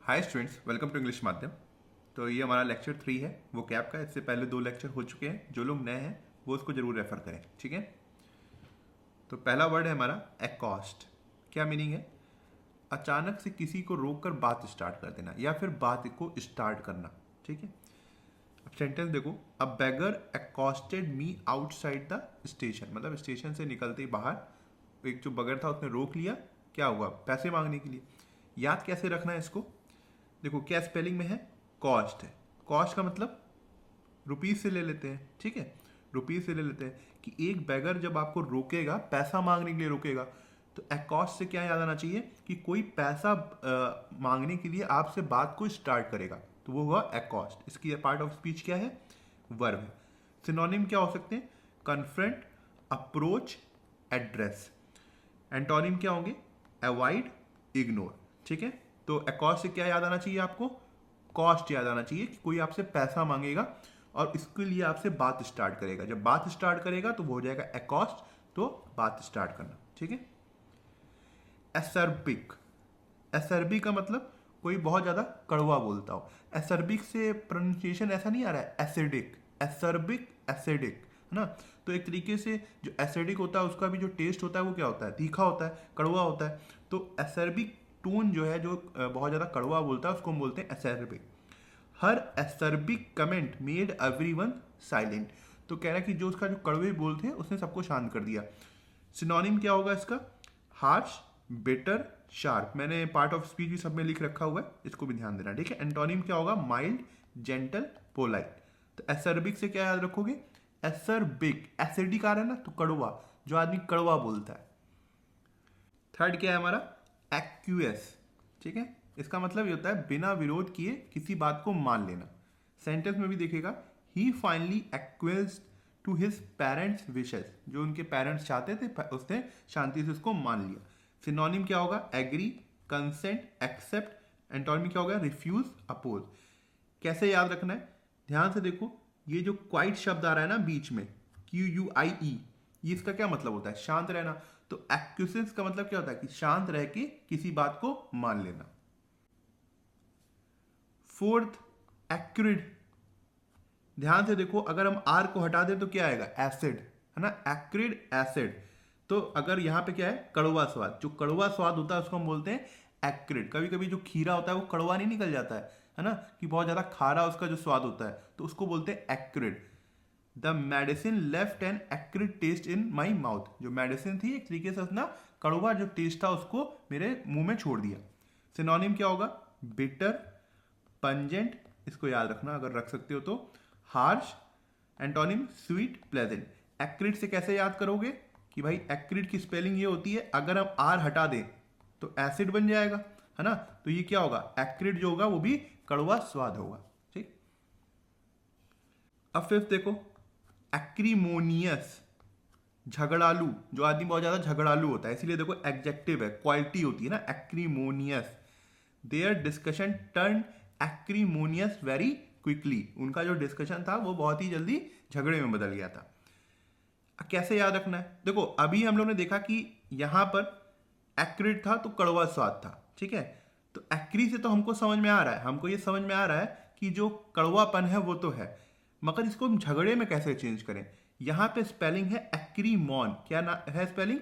Hi students, welcome to English माध्यम। तो ये हमारा लेक्चर 3 है वो कैप का। इससे पहले 2 लेक्चर हो चुके हैं। जो लोग नए हैं वो उसको जरूर रेफर करें, ठीक है। तो पहला वर्ड है हमारा एकॉस्ट। क्या मीनिंग है? अचानक से किसी को रोक कर बात स्टार्ट कर देना या फिर बात को स्टार्ट करना, ठीक है। अब सेंटेंस देखो, अ बेगर एकॉस्टेड मी आउटसाइड द स्टेशन। मतलब स्टेशन से निकलते ही बाहर एक जो बगर था उसने रोक लिया। क्या हुआ? पैसे मांगने के लिए। याद कैसे रखना है इसको? देखो क्या स्पेलिंग में है, कॉस्ट है। कॉस्ट का मतलब रुपीज से ले लेते हैं, ठीक है। रुपीज से ले लेते हैं कि एक बैगर जब आपको रोकेगा, पैसा मांगने के लिए रोकेगा, तो एकॉस्ट से क्या याद आना चाहिए कि कोई पैसा मांगने के लिए आपसे बात को स्टार्ट करेगा, तो वो हुआ एकॉस्ट। इसकी पार्ट ऑफ स्पीच क्या है? वर्ब है। सिनोनिम क्या हो सकते हैं? Confront, approach, address. एंटोनिम क्या होंगे? अवॉइड, इग्नोर, ठीक है। तो एकॉस्ट से क्या याद आना चाहिए आपको? कॉस्ट याद आना चाहिए कि कोई आपसे पैसा मांगेगा और इसके लिए आपसे बात स्टार्ट करेगा। जब बात स्टार्ट करेगा तो वो हो जाएगा एकॉस्ट, तो बात स्टार्ट करना, ठीक है। एसर्बिक। एसर्बिक का मतलब कोई बहुत ज्यादा कड़वा बोलता हो। एसर्बिक से प्रोनाउंसिएशन ऐसा नहीं आ रहा है एसिडिक, एसर्बिक, एसिडिक, है ना। तो एक तरीके से जो एसिडिक होता है उसका भी जो टेस्ट होता है वो क्या होता है? तीखा होता है, कड़वा होता है। तो एसर्बिक टोन जो है, जो बहुत ज्यादा कड़वा बोलता है, उसको हम बोलते हैं acerbic. Her acerbic comment made everyone silent. तो कह रहा है कि जो उसका जो कड़वे बोल थे उसने सबको शांत कर दिया। सिनोनिम क्या होगा इसका? Harsh, bitter, sharp. मैंने पार्ट ऑफ स्पीच भी सब में लिख रखा हुआ है, इसको भी ध्यान देना, ठीक है। एंटोनिम क्या होगा? Mild, gentle, polite. तो एसर्बिक से क्या याद रखोगे? एसर्बिक, एसिडिक आ रहा है ना, तो कड़वा, जो आदमी कड़वा बोलता है। थर्ड क्या है हमारा? एक्यूएस, ठीक है। इसका मतलब ये होता है बिना विरोध किए किसी बात को मान लेना। सेंटेंस में भी देखेगा, he finally acquiesced to his parents wishes. जो उनके पेरेंट्स चाहते थे उसने शांति से उसको मान लिया। सिनोनिम क्या होगा? Agree, consent, accept. एंटोनिम क्या होगा? Refuse, oppose. कैसे याद रखना है? ध्यान से देखो, ये जो क्वाइट शब्द आ रहा है ना बीच में, QUIE, ये इसका क्या मतलब होता है? शांत रहना। तो एक्यूसेंस का मतलब क्या होता है? कि शांत रह के किसी बात को मान लेना। Fourth, accurate. ध्यान से देखो, अगर हम आर को हटा दें तो क्या आएगा? एसिड, है ना। Accurate, acid. तो अगर यहाँ पे क्या है? कड़वा स्वाद। जो कड़वा स्वाद होता है उसको हम बोलते हैं एक्यूरेट। कभी कभी जो खीरा होता है वो कड़वा नहीं निकल जाता है ना, कि बहुत ज्यादा खारा उसका जो स्वाद होता है, तो उसको बोलते हैं accurate. The medicine left an accurate taste in my mouth. जो मेडिसिन थी एक तरीके से अपना कड़वा जो टेस्ट था उसको मेरे मुंह में छोड़ दिया। सिनोनिम क्या होगा? बिटर, पंजेंट, इसको याद रखना अगर रख सकते हो तो। Harsh. Antonym sweet, pleasant. Accurate से कैसे याद करोगे कि भाई एक्यूरेट की स्पेलिंग ये होती है, अगर हम आर हटा दें तो एसिड बन जाएगा, है ना। तो ये क्या होगा? एक्यूरेट जो होगा वो भी कड़वा स्वाद होगा, ठीक। अब फिफ्थ देखो, एक्रीमोनियस, झगड़ालू। जो आदमी बहुत ज्यादा झगड़ालू होता है, इसीलिए देखो एडजेक्टिव है, क्वालिटी होती है ना, acrimonious. Their discussion turn acrimonious very quickly. उनका जो डिस्कशन था वो बहुत ही जल्दी झगड़े में बदल गया था। कैसे याद रखना है? देखो अभी हम लोग ने देखा कि यहां पर एक्यूरेट था तो कड़वा स्वाद था, ठीक है। तो एक्री से तो हमको समझ में आ रहा है, हमको ये समझ में आ रहा है कि जो कड़वापन है वो तो है, मगर इसको हम झगड़े में कैसे चेंज करें? यहां पे स्पेलिंग है एक्रीमॉन। क्या ना है स्पेलिंग?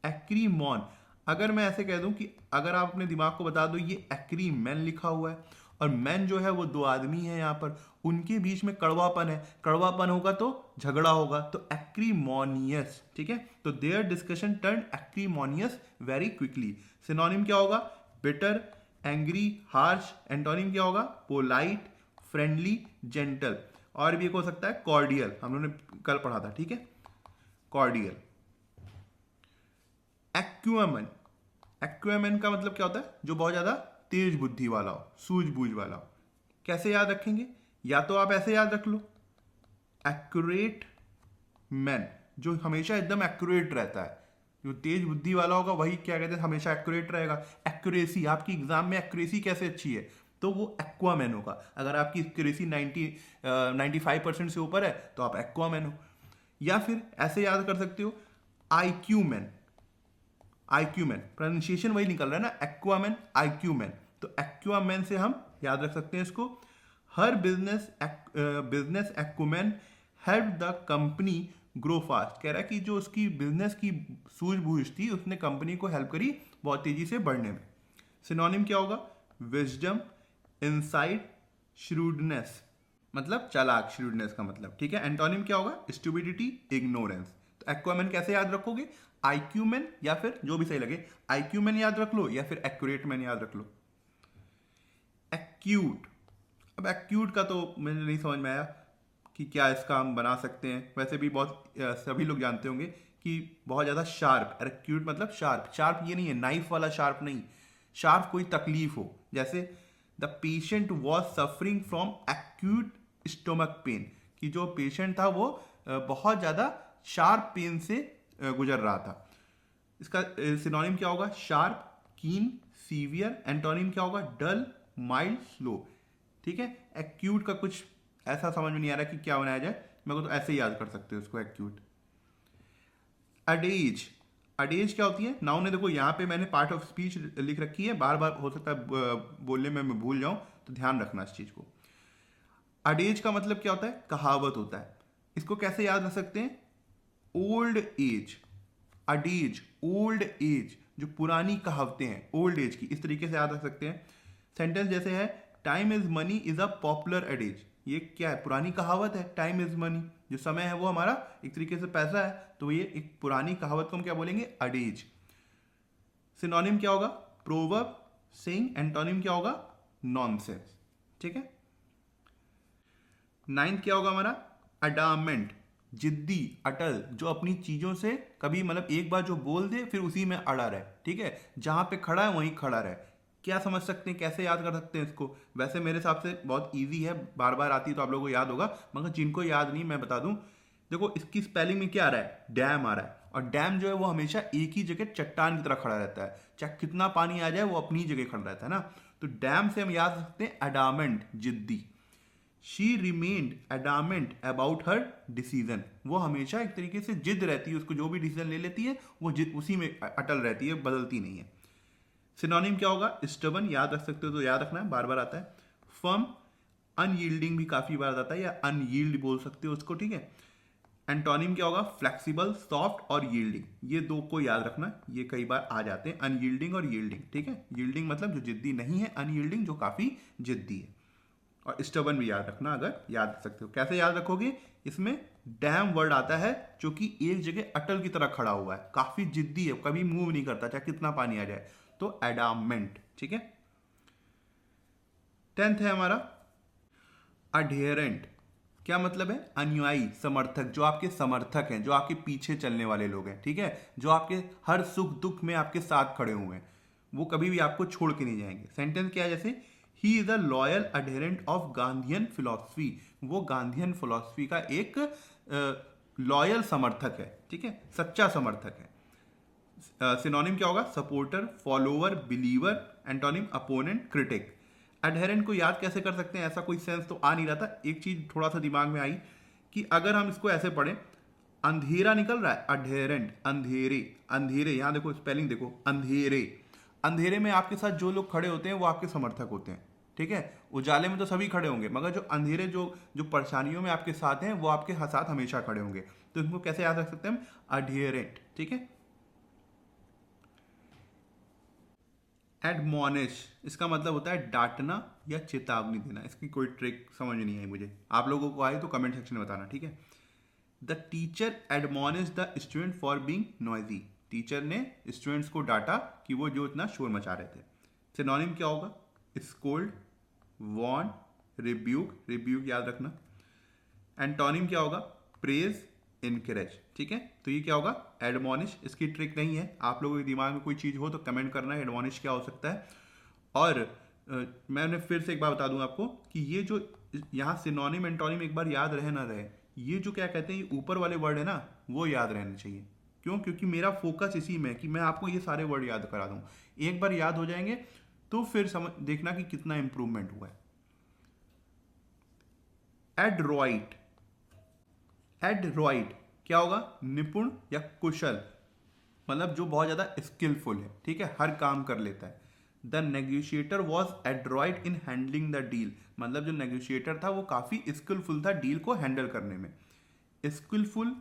एक्रीमॉन। अगर मैं ऐसे कह दूं कि अगर आप अपने दिमाग को बता दो ये एक्रीमैन लिखा हुआ है और मैन जो है वो 2 आदमी है, यहां पर उनके बीच में कड़वापन है, कड़वापन होगा तो झगड़ा होगा, तो एक्रीमोनियस, ठीक है। तो their discussion turn acrimonious very quickly. Synonym क्या होगा? Bitter, angry, harsh. एंटोनिम क्या होगा? Polite, friendly, gentle. और भी एक हो सकता है कॉर्डियल, हम लोगों ने कल पढ़ा था, ठीक है, कॉर्डियल। एक्यूएमन। एक्यूएमन का मतलब क्या होता है? जो बहुत ज्यादा तेज बुद्धि वाला हो, सूझबूझ वाला हो। कैसे याद रखेंगे? या तो आप ऐसे याद रख लो, एक्यूरेट मैन, जो हमेशा एकदम एक्यूरेट रहता है। जो तेज बुद्धि वाला होगा वही क्या कहते हैं, हमेशा एक्यूरेट रहेगा। एक्यूरेसी, आपकी एग्जाम में एक्यूरेसी कैसे अच्छी है? तो वो एक्वामैन होगा। अगर आपकी एक्यूरेसी 95% से ऊपर है तो आप एक्वामैन हो। या फिर ऐसे याद कर सकते हो, IQ man. IQ man, pronunciation वही निकल रहा है ना, एक्वामैन, आईक्यू मैन। तो एक्वामैन से हम याद रख सकते हैं इसको। Her business acumen help the company grow fast. कह रहा है कि जो उसकी बिजनेस की सूझबूझ थी उसने कंपनी को हेल्प करी बहुत तेजी से बढ़ने में। सिनोनिम क्या होगा? विजडम, इंसाइट, श्रूडनेस, मतलब चालाक, श्रूडनेस का मतलब, ठीक है। एंटोनिम क्या होगा? Stupidity, ignorance. तो एक्वामैन कैसे याद रखोगे? आईक्यूमैन, या फिर जो भी सही लगे, आईक्यूमैन याद रख लो या फिर एक्यूरेट मैन याद रख लो। एक्यूट, अब एक्यूट का तो मुझे नहीं समझ में आया कि क्या इसका हम बना सकते हैं। वैसे भी बहुत सभी लोग जानते होंगे कि बहुत ज़्यादा शार्प, एक्यूट मतलब शार्प। शार्प ये नहीं है नाइफ वाला शार्प नहीं, शार्प कोई तकलीफ हो, जैसे the patient was suffering from acute stomach pain, कि जो पेशेंट था वो बहुत ज़्यादा शार्प पेन से गुजर रहा था। इसका सिनोनिम क्या होगा? शार्प, कीन, सीवियर। एंटोनिम क्या होगा? डल, माइल्ड, स्लो, ठीक है। एक्यूट का कुछ ऐसा समझ में नहीं आ रहा कि क्या बनाया जाए, मेरे को तो ऐसे ही याद कर सकते हो उसको, एक्यूट। अडेज, अडेज क्या होती है? नाउन है, देखो यहाँ पे मैंने पार्ट ऑफ स्पीच लिख रखी है, बार बार हो सकता है बोलने में मैं भूल जाऊं, तो ध्यान रखना इस चीज को। अडेज का मतलब क्या होता है? कहावत होता है। इसको कैसे याद रख सकते हैं? ओल्ड एज, अडेज, ओल्ड एज, जो पुरानी कहावतें हैं ओल्ड एज की, इस तरीके से याद रख सकते हैं। सेंटेंस जैसे है, time is money is a popular अडेज। ये क्या है? पुरानी कहावत है। टाइम इज मनी, जो समय है वो हमारा एक तरीके से पैसा है, तो ये एक पुरानी कहावत को हम क्या बोलेंगे? अडेज। सिनोनिम क्या होगा? Proverb, saying. एंटोनिम क्या होगा? नॉनसेंस, ठीक है। नाइन्थ क्या होगा हमारा? अडामेंट, जिद्दी, अटल, जो अपनी चीजों से कभी मतलब एक बार जो बोल दे फिर उसी में अड़ा रहे, ठीक है। जहां पे खड़ा है वहीं खड़ा रहे। क्या समझ सकते हैं, कैसे याद कर सकते हैं इसको? वैसे मेरे हिसाब से बहुत इजी है, बार बार आती है तो आप लोगों को याद होगा, मगर जिनको याद नहीं मैं बता दूं। देखो इसकी स्पेलिंग में क्या आ रहा है? डैम आ रहा है, और डैम जो है वो हमेशा एक ही जगह चट्टान की तरह खड़ा रहता है, चाहे कितना पानी आ जाए वो अपनी जगह खड़ा रहता है ना। तो डैम से हम याद रख सकते हैं अडामेंट, जिद्दी। She remained adamant about her decision, वो हमेशा एक तरीके से जिद रहती है, उसको जो भी डिसीजन ले लेती है वो जिद उसी में अटल रहती है, बदलती नहीं है। सिनोनिम क्या होगा? स्टबन, याद रख सकते हो तो याद रखना है, बार बार आता है। फर्म, अनयील्डिंग भी काफी बार आता है, या अनयील्ड बोल सकते हो उसको, ठीक है। एंटोनिम क्या होगा? फ्लेक्सिबल, सॉफ्ट और यील्डिंग। ये दो को याद रखना, ये कई बार आ जाते हैं, अनयील्डिंग और यील्डिंग, ठीक है। यील्डिंग मतलब जो जिद्दी नहीं है, अनयील्डिंग जो काफी जिद्दी है। और स्टबन भी याद रखना, अगर याद रख सकते हो। कैसे याद रखोगे? इसमें डैम वर्ड आता है, जो कि एक जगह अटल की तरह खड़ा हुआ है, काफी जिद्दी है, कभी मूव नहीं करता चाहे कितना पानी आ जाए, तो एडामेंट, ठीक है। 10th है हमारा अडेरेंट। क्या मतलब है? अनुयायी, समर्थक, जो आपके समर्थक हैं, जो आपके पीछे चलने वाले लोग हैं, ठीक है, जो आपके हर सुख दुख में आपके साथ खड़े हुए हैं, वो कभी भी आपको छोड़ के नहीं जाएंगे। सेंटेंस क्या है? जैसे he is a loyal adherent of Gandhian philosophy, वो गांधीयन फिलॉसफी का एक लॉयल समर्थक है, ठीक है, सच्चा समर्थक है। सिनोनिम क्या होगा? Supporter, follower, believer. Antonym opponent, critic. Adherent को याद कैसे कर सकते हैं? ऐसा कोई सेंस तो आ नहीं रहा था, एक चीज थोड़ा सा दिमाग में आई कि अगर हम इसको ऐसे पढ़ें, अंधेरा निकल रहा है, अडहेरेंट, अंधेरे, अंधेरे, यहां देखो स्पेलिंग देखो, अंधेरे। अंधेरे में आपके साथ जो लोग खड़े होते हैं वो आपके समर्थक होते हैं, ठीक है। उजाले में तो सभी खड़े होंगे, मगर जो अंधेरे, जो जो परेशानियों में आपके साथ हैं वो आपके साथ हमेशा खड़े होंगे। तो इनको कैसे याद रख सकते हैं हम? अडहेरेंट, ठीक है। एडमोनिश, इसका मतलब होता है डांटना या चेतावनी देना। इसकी कोई ट्रिक समझ नहीं आई मुझे, आप लोगों को आई तो कमेंट सेक्शन में बताना, ठीक है। The teacher admonish the student for being noisy, teacher ने स्टूडेंट्स को डांटा कि वो जो इतना शोर मचा रहे थे। सिनोनिम क्या होगा? स्कोल्ड, वॉर्न, रिब्यूक, रिब्यूक याद रखना। एंटोनिम क्या होगा? प्रेज, इनकरेज, ठीक है। तो ये क्या होगा? एडमोनिश। इसकी ट्रिक नहीं है, आप लोगों के दिमाग में कोई चीज हो तो कमेंट करना है एडमोनिश क्या हो सकता है। और मैंने फिर से एक बार बता दूं आपको कि ये जो यहाँ सिनोनिम एंटोनिम एक बार याद रहे ना रहे, ये जो क्या कहते हैं ये ऊपर वाले वर्ड है ना, वो याद रहने चाहिए। क्यों? क्योंकि मेरा फोकस इसी में है कि मैं आपको ये सारे वर्ड याद करा दूं। एक बार याद हो जाएंगे तो फिर समझ देखना कि कितना इंप्रूवमेंट हुआ है। एडरॉइट, एडरॉइट क्या होगा? निपुण या कुशल, मतलब जो बहुत ज्यादा स्किलफुल है, ठीक है, हर काम कर लेता है। The negotiator was Android in handling the deal, मतलब जो नेगोशिएटर था वो काफ़ी स्किलफुल था डील को हैंडल करने में। स्किलफुल,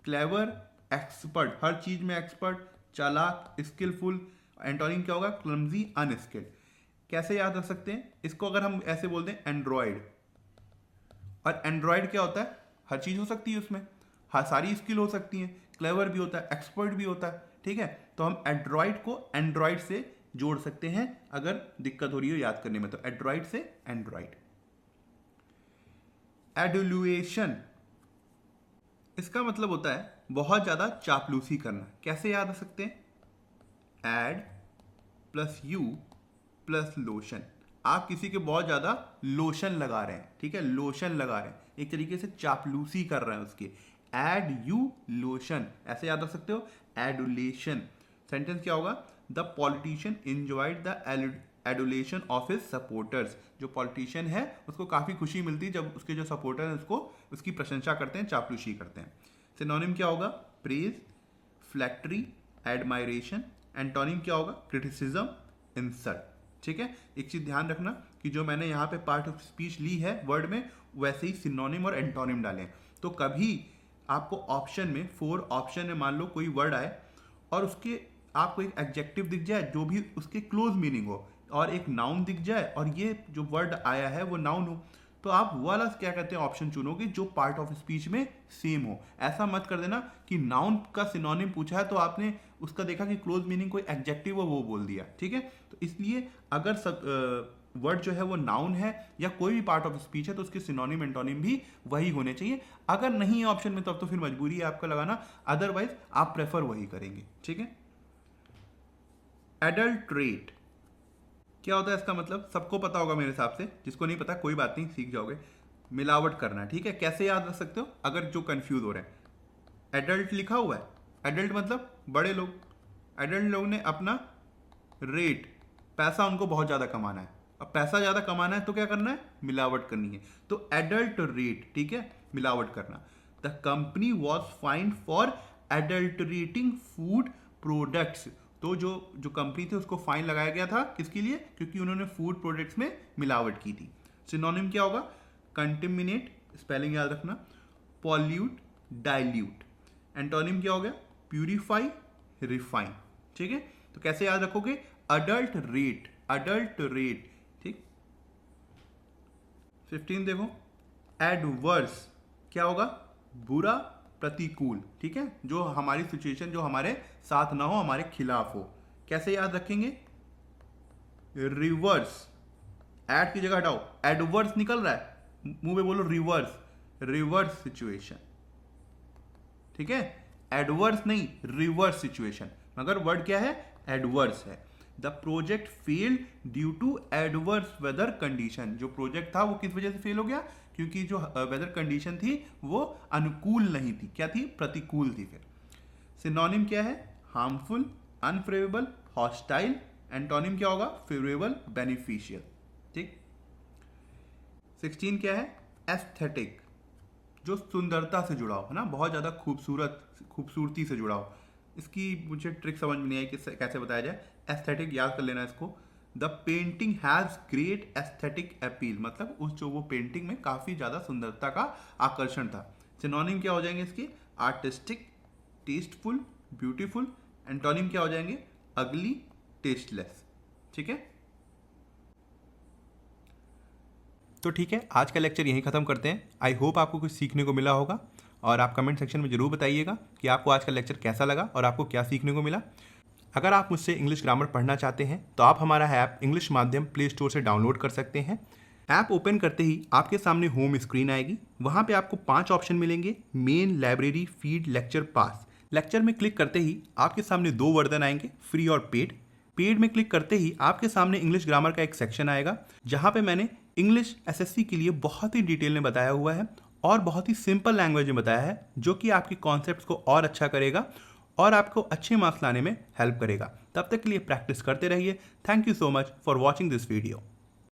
क्लेवर, एक्सपर्ट, हर चीज में एक्सपर्ट, चालाक, स्किलफुल। एंटोनिम क्या होगा? Clumsy, unskilled. कैसे याद रख सकते हैं इसको? अगर हम ऐसे बोलते हैं एंड्रॉयड, और एंड्रॉयड क्या होता है? हर चीज हो सकती है उसमें, हर सारी स्किल हो सकती है, क्लेवर भी होता है, एक्सपर्ट भी होता है, ठीक है। तो हम एंड्रॉयड को एंड्रॉयड से जोड़ सकते हैं अगर दिक्कत हो रही हो याद करने में, तो एंड्रॉयड से एंड्रॉयड। एडुलुएशन, इसका मतलब होता है बहुत ज्यादा चापलूसी करना। कैसे याद रख सकते हैं? Ad plus U plus lotion. आप किसी के बहुत ज्यादा लोशन लगा रहे हैं, ठीक है, लोशन लगा रहे हैं, एक तरीके से चापलूसी कर रहे हैं उसकी। एड यू लोशन, ऐसे याद रख सकते हो। एडुलेशन, सेंटेंस क्या होगा? The politician enjoyed the adulation of his supporters. जो पॉलिटिशियन है उसको काफी खुशी मिलती है जब उसके जो सपोर्टर हैं उसको उसकी प्रशंसा करते हैं, चापलूसी करते हैं। सिनोनिम क्या होगा? Praise, फ्लैक्टरी, admiration. एंटोनिम क्या होगा? Criticism, insult. ठीक है, एक चीज ध्यान रखना कि जो मैंने यहाँ पे पार्ट ऑफ स्पीच ली है वर्ड में, वैसे ही सिनोनिम और एंटोनिम डालें। तो कभी आपको ऑप्शन में, 4 ऑप्शन में मान लो कोई वर्ड आए और उसके आपको एक एडजेक्टिव दिख जाए जो भी उसके क्लोज मीनिंग हो, और एक नाउन दिख जाए और ये जो वर्ड आया है वो नाउन हो, तो आप वो वाला क्या कहते हैं ऑप्शन चुनोगे जो पार्ट ऑफ स्पीच में सेम हो। ऐसा मत कर देना कि नाउन का सिनोनिम पूछा है तो आपने उसका देखा कि क्लोज मीनिंग कोई एडजेक्टिव हो वो बोल दिया, ठीक है। तो इसलिए अगर सब वर्ड जो है वो नाउन है या कोई भी पार्ट ऑफ स्पीच है तो उसके सिनोनिम एंटोनिम भी वही होने चाहिए। अगर नहीं है ऑप्शन में तब तो फिर मजबूरी है आपका लगाना, अदरवाइज आप प्रेफर वही करेंगे, ठीक है। एडल्ट्रेट क्या होता है? इसका मतलब सबको पता होगा मेरे हिसाब से, जिसको नहीं पता कोई बात नहीं, सीख जाओगे। मिलावट करना, ठीक है। कैसे याद रख सकते हो अगर जो कंफ्यूज हो रहे हैं? एडल्ट लिखा हुआ है, एडल्ट मतलब बड़े लोग। एडल्ट लोग ने अपना रेट, पैसा उनको बहुत ज्यादा कमाना है, अब पैसा ज्यादा कमाना है तो क्या करना है? मिलावट करनी है। तो एडल्ट रेट, ठीक है, मिलावट करना। The company was fined for adulterating food products. तो जो कंपनी थी उसको फाइन लगाया गया था, किसके लिए? क्योंकि उन्होंने फूड प्रोडक्ट्स में मिलावट की थी। सिनोनिम क्या होगा? कंटेमिनेट, स्पेलिंग याद रखना, पॉल्यूट, डाइल्यूट। एंटोनिम क्या हो गया? प्यूरिफाई, रिफाइन, ठीक है। तो कैसे याद रखोगे? अडल्ट रेट, अडल्ट रेट, ठीक। 15 देखो, एडवर्स क्या होगा? बुरा, प्रतिकूल, ठीक है, जो हमारी सिचुएशन जो हमारे साथ ना हो, हमारे खिलाफ हो। कैसे याद रखेंगे? रिवर्स, एड की जगह हटाओ, एडवर्स निकल रहा है, मुंह पे बोलो रिवर्स, रिवर्स सिचुएशन, ठीक है। एडवर्स नहीं, रिवर्स सिचुएशन, मगर वर्ड क्या है? एडवर्स है। The project failed due to adverse weather condition. जो प्रोजेक्ट था वो किस वजह से फेल हो गया? क्योंकि जो वेदर कंडीशन थी वो अनुकूल नहीं थी, क्या थी? प्रतिकूल थी। फिर सिनोनिम क्या है? Harmful, unfavourable, hostile. एंटोनिम क्या होगा? फेवरेबल, बेनिफिशियल, ठीक। 16 क्या है? एस्थेटिक, जो सुंदरता से जुड़ा हो, है ना, बहुत ज्यादा खूबसूरती से जुड़ा हो। इसकी मुझे ट्रिक समझ में नहीं आई कि कैसे बताया जाए। एस्थेटिक याद कर लेना इसको। The painting has great aesthetic appeal, मतलब उस जो वो पेंटिंग में काफी ज्यादा सुंदरता का आकर्षण था। सिनोनिम क्या हो जाएंगे इसके? Artistic, tasteful, beautiful. एंटोनिम क्या हो जाएंगे? अगली, टेस्टलेस, ठीक है। तो ठीक है, आज का लेक्चर यहीं ख़त्म करते हैं। आई होप आपको कुछ सीखने को मिला होगा, और आप कमेंट सेक्शन में ज़रूर बताइएगा कि आपको आज का लेक्चर कैसा लगा और आपको क्या सीखने को मिला। अगर आप मुझसे इंग्लिश ग्रामर पढ़ना चाहते हैं तो आप हमारा ऐप इंग्लिश माध्यम प्ले स्टोर से डाउनलोड कर सकते हैं। ऐप ओपन करते ही आपके सामने होम स्क्रीन आएगी, वहाँ पे आपको 5 ऑप्शन मिलेंगे: मेन, लाइब्रेरी, फीड, लेक्चर, पास। लेक्चर में क्लिक करते ही आपके सामने 2 वर्जन आएंगे, फ्री और पेड। पेड में क्लिक करते ही आपके सामने इंग्लिश ग्रामर का एक सेक्शन आएगा, जहाँ पे मैंने इंग्लिश एसएससी के लिए बहुत ही डिटेल में बताया हुआ है और बहुत ही सिंपल लैंग्वेज में बताया है, जो कि आपके कॉन्सेप्ट्स को और अच्छा करेगा और आपको अच्छे मार्क्स लाने में हेल्प करेगा। तब तक के लिए प्रैक्टिस करते रहिए। Thank you so much for watching this video.